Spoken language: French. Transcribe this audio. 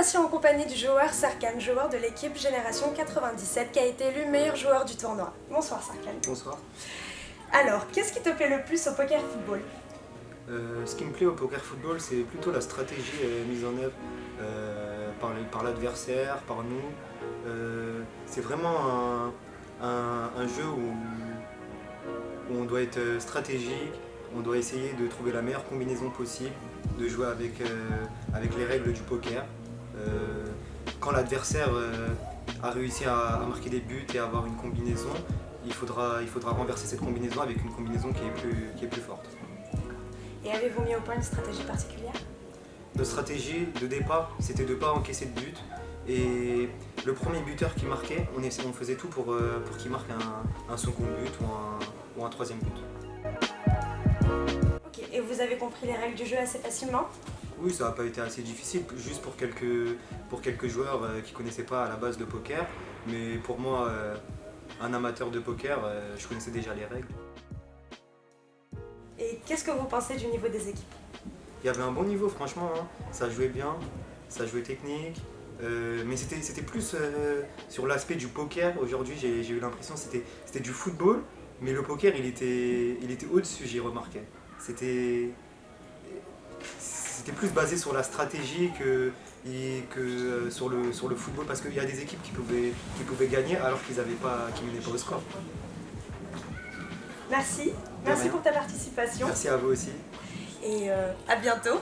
voici en compagnie du joueur Serkan, joueur de l'équipe Génération 97 qui a été élu meilleur joueur du tournoi. Bonsoir Serkan. Bonsoir. Alors, qu'est-ce qui te plaît le plus au poker football? Ce qui me plaît au poker football, c'est plutôt la stratégie mise en œuvre par l'adversaire, par nous. C'est vraiment un jeu où on doit être stratégique, on doit essayer de trouver la meilleure combinaison possible, de jouer avec les règles du poker. Quand l'adversaire a réussi à marquer des buts et à avoir une combinaison, il faudra renverser cette combinaison avec une combinaison qui est plus forte. Et avez-vous mis au point une stratégie particulière? Notre stratégie de départ, c'était de ne pas encaisser de but. Et le premier buteur qui marquait, on faisait tout pour qu'il marque un second but ou un troisième but. Ok, et vous avez compris les règles du jeu assez facilement? Oui, ça n'a pas été assez difficile, juste pour quelques joueurs qui ne connaissaient pas à la base le poker. Mais pour moi, un amateur de poker, je connaissais déjà les règles. Et qu'est-ce que vous pensez du niveau des équipes? Il y avait un bon niveau, franchement, hein. Ça jouait bien, ça jouait technique. Mais c'était plus sur l'aspect du poker. Aujourd'hui, j'ai eu l'impression que c'était du football, mais le poker, il était au-dessus, j'ai remarqué. C'était plus basé sur la stratégie que sur le football, parce qu'il y a des équipes qui pouvaient gagner alors qu'ils menaient pas au score. Merci pour ta participation. Merci à vous aussi. Et à bientôt.